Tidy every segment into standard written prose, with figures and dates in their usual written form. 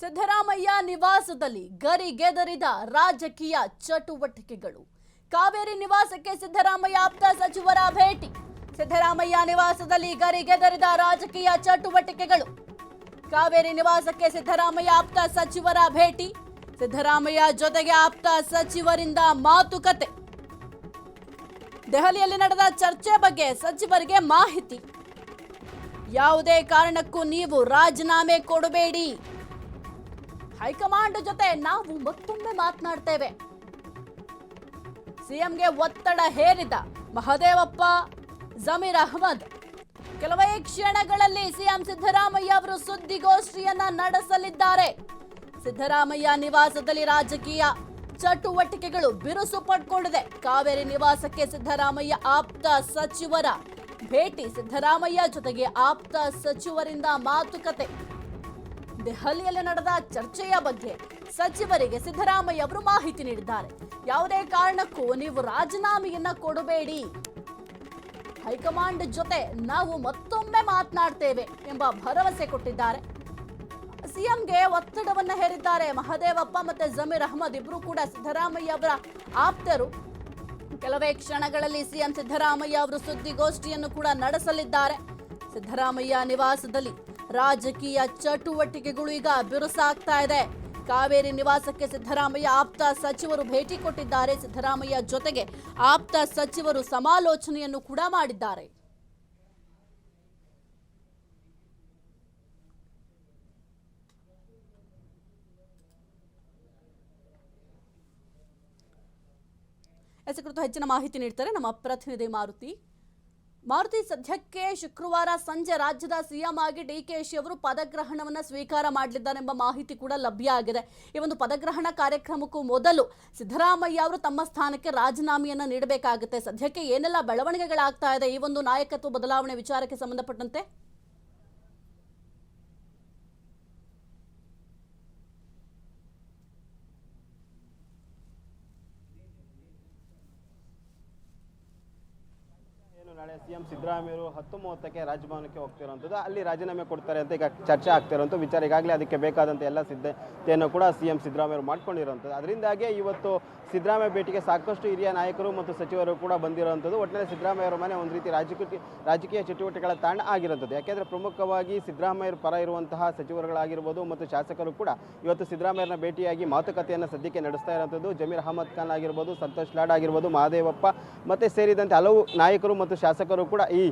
ಸಿದ್ದರಾಮಯ್ಯ ನಿವಾಸದಲ್ಲಿ ಗರಿಗೆದರಿದ ರಾಜಕೀಯ ಚಟುವಟಿಕೆಗಳು. ಕಾವೇರಿ ನಿವಾಸಕ್ಕೆ ಸಿದ್ದರಾಮಯ್ಯ ಆಪ್ತ ಸಚಿವರ ಭೇಟಿ. ಸಿದ್ದರಾಮಯ್ಯ ನಿವಾಸದಲ್ಲಿ ಗರಿಗೆದರಿದ ರಾಜಕೀಯ ಚಟುವಟಿಕೆಗಳು. ಕಾವೇರಿ ನಿವಾಸಕ್ಕೆ ಸಿದ್ದರಾಮಯ್ಯ ಆಪ್ತ ಸಚಿವರ ಭೇಟಿ. ಸಿದ್ದರಾಮಯ್ಯ ಜೊತೆಗೆ ಆಪ್ತ ಸಚಿವರಿಂದ ಮಾತುಕತೆ. ದೆಹಲಿಯಲ್ಲಿ ನಡೆದ ಚರ್ಚೆ ಬಗ್ಗೆ ಸಚಿವರಿಗೆ ಮಾಹಿತಿ. ಯಾವುದೇ ಕಾರಣಕ್ಕೂ ನೀವು ರಾಜೀನಾಮೆ ಕೊಡಬೇಡಿ. ಹೈಕಮಾಂಡ್ ಜೊತೆ ನಾವು ಮತ್ತೊಮ್ಮೆ ಮಾತನಾಡ್ತೇವೆ. ಸಿಎಂಗೆ ಒತ್ತಡ ಹೇರಿದ ಮಹದೇವಪ್ಪ, ಜಮೀರ್ ಅಹ್ಮದ್. ಕೆಲವೇ ಕ್ಷಣಗಳಲ್ಲಿ ಸಿಎಂ ಸಿದ್ದರಾಮಯ್ಯ ಅವರು ಸುದ್ದಿಗೋಷ್ಠಿಯನ್ನ ನಡೆಸಲಿದ್ದಾರೆ. ಸಿದ್ದರಾಮಯ್ಯ ನಿವಾಸದಲ್ಲಿ ರಾಜಕೀಯ ಚಟುವಟಿಕೆಗಳು ಬಿರುಸು ಪಡ್ಕೊಂಡಿದೆ. ಕಾವೇರಿ ನಿವಾಸಕ್ಕೆ ಸಿದ್ದರಾಮಯ್ಯ ಆಪ್ತ ಸಚಿವರ ಭೇಟಿ. ಸಿದ್ದರಾಮಯ್ಯ ಜೊತೆಗೆ ಆಪ್ತ ಸಚಿವರಿಂದ ಮಾತುಕತೆ. ದೆಹಲಿಯಲ್ಲಿ ನಡೆದ ಚರ್ಚೆಯ ಬಗ್ಗೆ ಸಚಿವರಿಗೆ ಸಿದ್ದರಾಮಯ್ಯ ಅವರು ಮಾಹಿತಿ ನೀಡಿದ್ದಾರೆ. ಯಾವುದೇ ಕಾರಣಕ್ಕೂ ನೀವು ರಾಜೀನಾಮೆಯನ್ನ ಕೊಡಬೇಡಿ. ಹೈಕಮಾಂಡ್ ಜೊತೆ ನಾವು ಮತ್ತೊಮ್ಮೆ ಮಾತನಾಡ್ತೇವೆ ಎಂಬ ಭರವಸೆ ಕೊಟ್ಟಿದ್ದಾರೆ. ಸಿಎಂಗೆ ಒತ್ತಡವನ್ನ ಹೇರಿದ್ದಾರೆ. ಮಹದೇವಪ್ಪ ಮತ್ತೆ ಜಮೀರ್ ಅಹ್ಮದ್ ಇಬ್ರು ಕೂಡ ಸಿದ್ದರಾಮಯ್ಯ ಅವರ ಆಪ್ತರು. ಕೆಲವೇ ಕ್ಷಣಗಳಲ್ಲಿ ಸಿಎಂ ಸಿದ್ದರಾಮಯ್ಯ ಅವರು ಸುದ್ದಿಗೋಷ್ಠಿಯನ್ನು ಕೂಡ ನಡೆಸಲಿದ್ದಾರೆ. ಸಿದ್ದರಾಮಯ್ಯ ನಿವಾಸದಲ್ಲಿ ರಾಜಕೀಯ ಚಟುವಟಿಕೆಗಳು ಈಗ ಬಿರುಸಾಗ್ತಾ ಇದೆ. ಕಾವೇರಿ ನಿವಾಸಕ್ಕೆ ಸಿದ್ದರಾಮಯ್ಯ ಆಪ್ತ ಸಚಿವರು ಭೇಟಿ ಕೊಟ್ಟಿದ್ದಾರೆ. ಸಿದ್ದರಾಮಯ್ಯ ಜೊತೆಗೆ ಆಪ್ತ ಸಚಿವರು ಸಮಾಲೋಚನೆಯನ್ನು ಕೂಡ ಮಾಡಿದ್ದಾರೆ. ಈ ಕುರಿತು ಹೆಚ್ಚಿನ ಮಾಹಿತಿ ನೀಡ್ತಾರೆ ನಮ್ಮ ಪ್ರತಿನಿಧಿ ಮಾರುತಿ. ಸದ್ಯಕ್ಕೆ ಶುಕ್ರವಾರ ಸಂಜೆ ರಾಜ್ಯದ ಸಿಎಂ ಆಗಿ ಡಿಕೆಶಿ ಅವರು ಪದಗ್ರಹಣವನ್ನು ಸ್ವೀಕಾರ ಮಾಡಲಿದ್ದಾರೆಂಬ ಮಾಹಿತಿ ಕೂಡ ಲಭ್ಯ ಆಗಿದೆ. ಈ ಒಂದು ಪದಗ್ರಹಣ ಕಾರ್ಯಕ್ರಮಕ್ಕೂ ಮೊದಲು ಸಿದ್ದರಾಮಯ್ಯ ಅವರು ತಮ್ಮ ಸ್ಥಾನಕ್ಕೆ ರಾಜೀನಾಮೆಯನ್ನು ನೀಡಬೇಕಾಗುತ್ತೆ. ಸದ್ಯಕ್ಕೆ ಏನೆಲ್ಲ ಬೆಳವಣಿಗೆಗಳಾಗ್ತಾ ಇದೆ ಈ ಒಂದು ನಾಯಕತ್ವ ಬದಲಾವಣೆ ವಿಚಾರಕ್ಕೆ ಸಂಬಂಧಪಟ್ಟಂತೆ? ನಾಳೆ ಸಿಎಂ ಸಿದ್ದರಾಮಯ್ಯರು 10:30ಕ್ಕೆ ರಾಜಭವನಕ್ಕೆ ಹೋಗ್ತಿರುವಂಥದ್ದು, ಅಲ್ಲಿ ರಾಜೀನಾಮೆ ಕೊಡ್ತಾರೆ ಅಂತ ಈಗ ಚರ್ಚೆ ಆಗ್ತಿರುವಂಥ ವಿಚಾರ. ಈಗಾಗಲೇ ಅದಕ್ಕೆ ಬೇಕಾದಂಥ ಎಲ್ಲ ಸಿದ್ಧತೆಯನ್ನು ಕೂಡ ಸಿಎಂ ಸಿದ್ದರಾಮಯ್ಯರು ಮಾಡ್ಕೊಂಡಿರುವಂಥದ್ದು. ಅದರಿಂದಾಗಿ ಇವತ್ತು ಸಿದ್ದರಾಮಯ್ಯ ಭೇಟಿಗೆ ಸಾಕಷ್ಟು ಹಿರಿಯ ನಾಯಕರು ಮತ್ತು ಸಚಿವರು ಕೂಡ ಬಂದಿರುವಂಥದ್ದು. ಒಟ್ಟಿನಲ್ಲಿ ಸಿದ್ದರಾಮಯ್ಯವರ ಮನೆ ಒಂದು ರೀತಿ ರಾಜಕೀಯ ಚಟುವಟಿಕೆಗಳ ತಾಣ ಆಗಿರುವಂಥದ್ದು. ಯಾಕೆಂದರೆ ಪ್ರಮುಖವಾಗಿ ಸಿದ್ದರಾಮಯ್ಯರ ಪರ ಇರುವಂತಹ ಸಚಿವರುಗಳಾಗಿರ್ಬೋದು ಮತ್ತು ಶಾಸಕರು ಕೂಡ ಇವತ್ತು ಸಿದ್ದರಾಮಯ್ಯರನ್ನ ಭೇಟಿಯಾಗಿ ಮಾತುಕತೆಯನ್ನು ಸದ್ಯಕ್ಕೆ ನಡೆಸ್ತಾ ಇರುವಂಥದ್ದು. ಜಮೀರ್ ಅಹ್ಮದ್ ಖಾನ್ ಆಗಿರ್ಬೋದು, ಸಂತೋಷ್ ಲಾಡ್ ಆಗಿರ್ಬೋದು, ಮಹದೇವಪ್ಪ ಮತ್ತು ಸೇರಿದಂತೆ ಹಲವು ನಾಯಕರು ಮತ್ತು ಶಾಸಕರು ಕೂಡ ಈ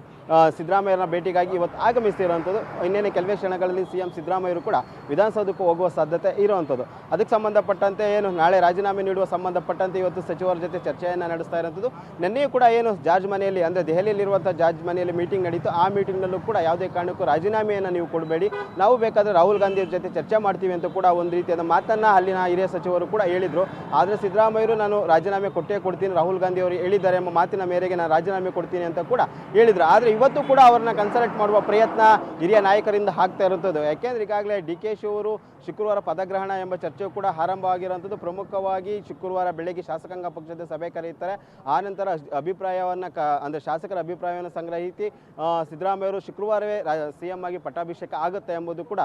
ಸಿದ್ದರಾಮಯ್ಯರನ್ನ ಭೇಟಿಗಾಗಿ ಇವತ್ತು ಆಗಮಿಸಿರುವಂಥದ್ದು. ಇನ್ನೇನು ಕೆಲವೇ ಕ್ಷಣಗಳಲ್ಲಿ ಸಿಎಂ ಸಿದ್ದರಾಮಯ್ಯರು ಕೂಡ ವಿಧಾನಸೌಧಕ್ಕೂ ಹೋಗುವ ಸಾಧ್ಯತೆ ಇರುವಂಥದ್ದು. ಅದಕ್ಕೆ ಸಂಬಂಧಪಟ್ಟಂತೆ ಏನು ನಾಳೆ ರಾಜೀನಾಮೆ ನೀಡುವ ಸಂಬಂಧಪಟ್ಟಂತೆ ಇವತ್ತು ಸಚಿವರ ಜೊತೆ ಚರ್ಚೆಯನ್ನು ನಡೆಸ್ತಾ ಇರುವಂಥದ್ದು. ನಿನ್ನೆಯೂ ಕೂಡ ಏನು ಜಾರ್ಜ್ ಮನೆಯಲ್ಲಿ ಅಂದರೆ ದೆಹಲಿಯಲ್ಲಿರುವಂಥ ಜಾರ್ಜ್ ಮನೆಯಲ್ಲಿ ಮೀಟಿಂಗ್ ನಡೀತು. ಆ ಮೀಟಿಂಗ್ನಲ್ಲೂ ಕೂಡ ಯಾವುದೇ ಕಾರಣಕ್ಕೂ ರಾಜೀನಾಮೆಯನ್ನು ನೀವು ಕೊಡಬೇಡಿ, ನಾವು ಬೇಕಾದರೆ ರಾಹುಲ್ ಗಾಂಧಿ ಜೊತೆ ಚರ್ಚೆ ಮಾಡ್ತೀವಿ ಅಂತ ಕೂಡ ಒಂದು ರೀತಿಯಾದ ಮಾತನ್ನು ಅಲ್ಲಿನ ಹಿರಿಯ ಸಚಿವರು ಕೂಡ ಹೇಳಿದರು. ಆದರೆ ಸಿದ್ದರಾಮಯ್ಯರು ನಾನು ರಾಜೀನಾಮೆ ಕೊಡ್ತೀನಿ, ರಾಹುಲ್ ಗಾಂಧಿ ಅವರು ಹೇಳಿದ್ದಾರೆ ಎಂಬ ಮಾತಿನ ಮೇರೆಗೆ ನಾನು ರಾಜೀನಾಮೆ ಕೊಡ್ತೀನಿ ಅಂತ ಕೂಡ ಹೇಳಿದ್ರು. ಆದರೆ ಇವತ್ತು ಕೂಡ ಅವರನ್ನ ಕನ್ಸಲ್ಟ್ ಮಾಡುವ ಪ್ರಯತ್ನ ಹಿರಿಯ ನಾಯಕರಿಂದ ಆಗ್ತಾ ಇರುತ್ತದೆ. ಯಾಕೆಂದರೆ ಈಗಾಗಲೇ ಡಿಕೆಶಿ ಅವರು ಶುಕ್ರವಾರ ಪದಗ್ರಹಣ ಎಂಬ ಚರ್ಚೆಯು ಕೂಡ ಆರಂಭವಾಗಿರುವಂಥದ್ದು. ಪ್ರಮುಖವಾಗಿ ಶುಕ್ರವಾರ ಬೆಳಗ್ಗೆ ಶಾಸಕಾಂಗ ಪಕ್ಷದ ಸಭೆ ಕರೆಯುತ್ತಾರೆ. ಆನಂತರ ಅಭಿಪ್ರಾಯವನ್ನು ಅಂದರೆ ಶಾಸಕರ ಅಭಿಪ್ರಾಯವನ್ನು ಸಂಗ್ರಹಿಸಿ ಸಿದ್ದರಾಮಯ್ಯವರು ಶುಕ್ರವಾರವೇ ಸಿಎಂ ಆಗಿ ಪಟ್ಟಾಭಿಷೇಕ ಆಗುತ್ತೆ ಎಂಬುದು ಕೂಡ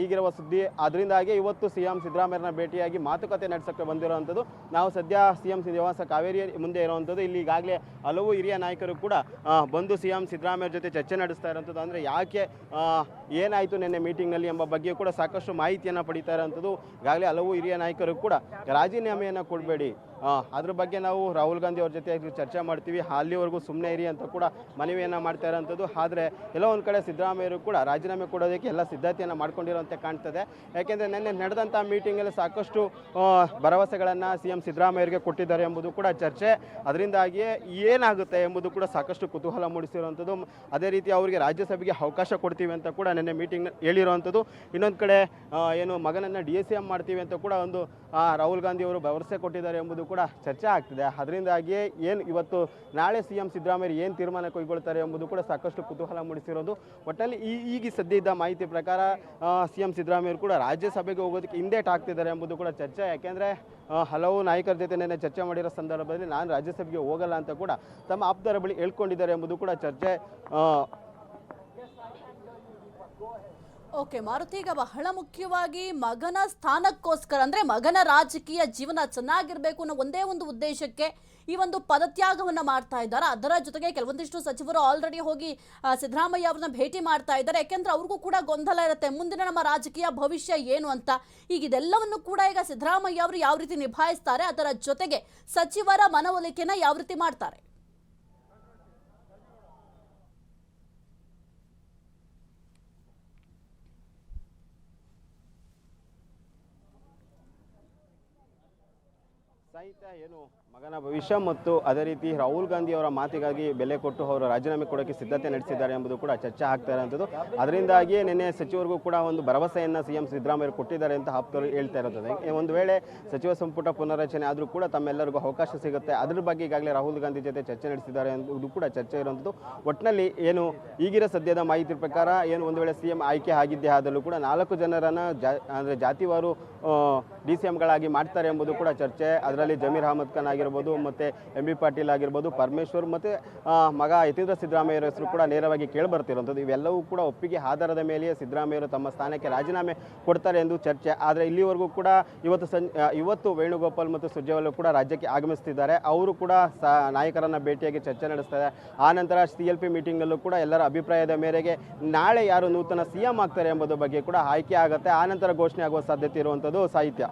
ಈಗಿರುವ ಸುದ್ದಿ. ಅದರಿಂದಾಗಿ ಇವತ್ತು ಸಿಎಂ ಸಿದ್ದರಾಮಯ್ಯರನ್ನ ಭೇಟಿಯಾಗಿ ಮಾತುಕತೆ ನಡೆಸೋಕ್ಕೆ ಬಂದಿರುವಂಥದ್ದು. ನಾವು ಸದ್ಯ ಸಿಎಂ ನಿವಾಸ ಕಾವೇರಿ ಮುಂದೆ ಇರುವಂಥದ್ದು. ಇಲ್ಲಿ ಈಗಾಗಲೇ ಹಲವು ಹಿರಿಯ ನಾಯಕರು ಕೂಡ ಬಂದು ಸಿಎಂ ಸಿದ್ದರಾಮಯ್ಯ ಜೊತೆ ಚರ್ಚೆ ನಡೆಸ್ತಾ ಇರುವಂಥದ್ದು. ಅಂದರೆ ಯಾಕೆ ಏನಾಯಿತು ನಿನ್ನೆ ಮೀಟಿಂಗ್ನಲ್ಲಿ ಎಂಬ ಬಗ್ಗೆ ಕೂಡ ಸಾಕಷ್ಟು ಮಾಹಿತಿಯನ್ನು ಪಡಿತಾ ಇರುವಂಥದ್ದು. ಈಗಾಗಲೇ ಹಲವು ಹಿರಿಯ ನಾಯಕರು ಕೂಡ ರಾಜೀನಾಮೆಯನ್ನು ಕೊಡಬೇಡಿ, ಅದ್ರ ಬಗ್ಗೆ ನಾವು ರಾಹುಲ್ ಗಾಂಧಿ ಅವ್ರ ಜೊತೆ ಚರ್ಚೆ ಮಾಡ್ತೀವಿ, ಅಲ್ಲಿವರೆಗೂ ಸುಮ್ಮನೆ ಇರಿ ಅಂತ ಕೂಡ ಮನವಿಯನ್ನು ಮಾಡ್ತಾ ಇರೋವಂಥದ್ದು. ಆದರೆ ಎಲ್ಲೋ ಒಂದು ಕಡೆ ಸಿದ್ದರಾಮಯ್ಯರು ಕೂಡ ರಾಜೀನಾಮೆ ಕೊಡೋದಕ್ಕೆ ಎಲ್ಲ ಸಿದ್ಧತೆಯನ್ನು ಮಾಡ್ಕೊಂಡಿರೋಂತೆ ಕಾಣ್ತದೆ. ಯಾಕೆಂದರೆ ನಿನ್ನೆ ನಡೆದಂಥ ಮೀಟಿಂಗಲ್ಲಿ ಸಾಕಷ್ಟು ಭರವಸೆಗಳನ್ನು ಸಿಎಂ ಸಿದ್ದರಾಮಯ್ಯರಿಗೆ ಕೊಟ್ಟಿದ್ದಾರೆ ಎಂಬುದು ಕೂಡ ಚರ್ಚೆ. ಅದರಿಂದಾಗಿಯೇ ಏನಾಗುತ್ತೆ ಎಂಬುದು ಕೂಡ ಸಾಕಷ್ಟು ಕುತೂಹಲ ಮೂಡಿಸಿರುವಂಥದ್ದು. ಅದೇ ರೀತಿ ಅವರಿಗೆ ರಾಜ್ಯಸಭೆಗೆ ಅವಕಾಶ ಕೊಡ್ತೀವಿ ಅಂತ ಕೂಡ ನಿನ್ನೆ ಮೀಟಿಂಗ್ ಹೇಳಿರುವಂಥದ್ದು. ಇನ್ನೊಂದು ಕಡೆ ಏನು ಮಗನನ್ನು DCM ಮಾಡ್ತೀವಿ ಅಂತ ಕೂಡ ಒಂದು ರಾಹುಲ್ ಗಾಂಧಿ ಅವರು ಭರವಸೆ ಕೊಟ್ಟಿದ್ದಾರೆ ಎಂಬುದು ಕೂಡ ಚರ್ಚೆ ಆಗ್ತಿದೆ. ಅದರಿಂದಾಗಿಯೇ ಏನು ಇವತ್ತು ನಾಳೆ ಸಿಎಂ ಸಿದ್ದರಾಮಯ್ಯ ಏನು ತೀರ್ಮಾನ ಕೈಗೊಳ್ತಾರೆ ಎಂಬುದು ಕೂಡ ಸಾಕಷ್ಟು ಕುತೂಹಲ ಮೂಡಿಸಿರೋದು. ಒಟ್ಟಲ್ಲಿ ಈಗ ಸದ್ಯ ಇದ್ದ ಮಾಹಿತಿ ಪ್ರಕಾರ ಸಿಎಂ ಸಿದ್ದರಾಮಯ್ಯರು ಕೂಡ ರಾಜ್ಯಸಭೆಗೆ ಹೋಗೋದಕ್ಕೆ ಹಿಂದೇಟ್ ಆಗ್ತಿದ್ದಾರೆ ಎಂಬುದು ಕೂಡ ಚರ್ಚೆ. ಯಾಕೆಂದರೆ ಹಲವು ನಾಯಕರ ಜೊತೆ ನೆನ್ನೆ ಚರ್ಚೆ ಮಾಡಿರೋ ಸಂದರ್ಭದಲ್ಲಿ ನಾನು ರಾಜ್ಯಸಭೆಗೆ ಹೋಗಲ್ಲ ಅಂತ ಕೂಡ ತಮ್ಮ ಆಪ್ತರ ಬಳಿ ಹೇಳ್ಕೊಂಡಿದ್ದಾರೆ ಎಂಬುದು ಕೂಡ ಚರ್ಚೆ. ಓಕೆ ಮಾರುತಿ, ಈಗ ಬಹಳ ಮುಖ್ಯವಾಗಿ ಮಗನ ಸ್ಥಾನಕ್ಕೋಸ್ಕರ ಅಂದ್ರೆ ಮಗನ ರಾಜಕೀಯ ಜೀವನ ಚೆನ್ನಾಗಿರ್ಬೇಕು ಅನ್ನೋ ಒಂದೇ ಒಂದು ಉದ್ದೇಶಕ್ಕೆ ಈ ಒಂದು ಪದತ್ಯಾಗವನ್ನ ಮಾಡ್ತಾ ಇದ್ದಾರೆ. ಅದರ ಜೊತೆಗೆ ಕೆಲವೊಂದಿಷ್ಟು ಸಚಿವರು ಆಲ್ರೆಡಿ ಹೋಗಿ ಸಿದ್ದರಾಮಯ್ಯ ಅವ್ರನ್ನ ಭೇಟಿ ಮಾಡ್ತಾ ಇದ್ದಾರೆ. ಯಾಕೆಂದ್ರೆ ಅವ್ರಿಗೂ ಕೂಡ ಗೊಂದಲ ಇರುತ್ತೆ, ಮುಂದಿನ ನಮ್ಮ ರಾಜಕೀಯ ಭವಿಷ್ಯ ಏನು ಅಂತ. ಈಗ ಇದೆಲ್ಲವನ್ನು ಕೂಡ ಈಗ ಸಿದ್ದರಾಮಯ್ಯ ಅವರು ಯಾವ ರೀತಿ ನಿಭಾಯಿಸ್ತಾರೆ, ಅದರ ಜೊತೆಗೆ ಸಚಿವರ ಮನವೊಲಿಕೆನ ಯಾವ ರೀತಿ ಮಾಡ್ತಾರೆ. ಸಾಹಿತ್ಯ ಏನು ಮಗನ ಭವಿಷ್ಯ ಮತ್ತು ಅದೇ ರೀತಿ ರಾಹುಲ್ ಗಾಂಧಿ ಅವರ ಮಾತಿಗಾಗಿ ಬೆಲೆ ಕೊಟ್ಟು ಅವರು ರಾಜೀನಾಮೆ ಕೊಡೋಕ್ಕೆ ಸಿದ್ಧತೆ ನಡೆಸಿದ್ದಾರೆ ಎಂಬುದು ಕೂಡ ಚರ್ಚೆ ಆಗ್ತಾ ಇರುವಂಥದ್ದು. ಅದರಿಂದಾಗಿಯೇ ನಿನ್ನೆ ಸಚಿವರಿಗೂ ಕೂಡ ಒಂದು ಭರವಸೆಯನ್ನು ಸಿಎಂ ಸಿದ್ದರಾಮಯ್ಯ ಕೊಟ್ಟಿದ್ದಾರೆ ಅಂತ ಆಪ್ತರು ಹೇಳ್ತಾ ಇರುತ್ತದೆ. ಒಂದು ವೇಳೆ ಸಚಿವ ಸಂಪುಟ ಪುನರ್ರಚನೆ ಆದರೂ ಕೂಡ ತಮ್ಮೆಲ್ಲರಿಗೂ ಅವಕಾಶ ಸಿಗುತ್ತೆ, ಅದ್ರ ಬಗ್ಗೆ ಈಗಾಗಲೇ ರಾಹುಲ್ ಗಾಂಧಿ ಜೊತೆ ಚರ್ಚೆ ನಡೆಸಿದ್ದಾರೆ ಎಂಬುದು ಕೂಡ ಚರ್ಚೆ ಇರುವಂಥದ್ದು. ಒಟ್ಟಿನಲ್ಲಿ ಏನು ಈಗಿನ ಸದ್ಯದ ಮಾಹಿತಿ ಪ್ರಕಾರ ಏನು ಒಂದು ವೇಳೆ ಸಿಎಂ ಆಯ್ಕೆ ಆಗಿದ್ದೇ ಆದರೂ ಕೂಡ 4 ಜನರನ್ನು ಅಂದರೆ ಜಾತಿವಾರು DCMಗಳಾಗಿ ಮಾಡ್ತಾರೆ ಎಂಬುದು ಕೂಡ ಚರ್ಚೆ. ಅದರಲ್ಲಿ ಜಮೀರ್ ಅಹಮದ್ ಖಾನ್ ಆಗಿರ್ಬೋದು, ಮತ್ತು MB ಪಾಟೀಲ್ ಆಗಿರ್ಬೋದು, ಪರಮೇಶ್ವರ್ ಮತ್ತು ಮಗ ಯತೀಂದ್ರ ಸಿದ್ದರಾಮಯ್ಯರ ಹೆಸರು ಕೂಡ ನೇರವಾಗಿ ಕೇಳಿಬರ್ತಿರುವಂಥದ್ದು. ಇವೆಲ್ಲವೂ ಕೂಡ ಒಪ್ಪಿಗೆ ಆಧಾರದ ಮೇಲೆಯೇ ಸಿದ್ದರಾಮಯ್ಯರು ತಮ್ಮ ಸ್ಥಾನಕ್ಕೆ ರಾಜೀನಾಮೆ ಕೊಡ್ತಾರೆ ಎಂದು ಚರ್ಚೆ. ಆದರೆ ಇಲ್ಲಿವರೆಗೂ ಕೂಡ ಇವತ್ತು ವೇಣುಗೋಪಾಲ್ ಮತ್ತು ಸುರ್ಜೇವಾಲ ಕೂಡ ರಾಜ್ಯಕ್ಕೆ ಆಗಮಿಸ್ತಿದ್ದಾರೆ. ಅವರು ಕೂಡ ನಾಯಕರನ್ನು ಭೇಟಿಯಾಗಿ ಚರ್ಚೆ ನಡೆಸ್ತಾರೆ. ಆನಂತರ CLP ಮೀಟಿಂಗ್ನಲ್ಲೂ ಕೂಡ ಎಲ್ಲರ ಅಭಿಪ್ರಾಯದ ಮೇರೆಗೆ ನಾಳೆ ಯಾರು ನೂತನ CM ಆಗ್ತಾರೆ ಎಂಬುದರ ಬಗ್ಗೆ ಕೂಡ ಆಯ್ಕೆ ಆಗುತ್ತೆ. ಆನಂತರ ಘೋಷಣೆ ಆಗುವ ಸಾಧ್ಯತೆ ಇರುವಂಥದ್ದು ಸಾಹಿತ್ಯ.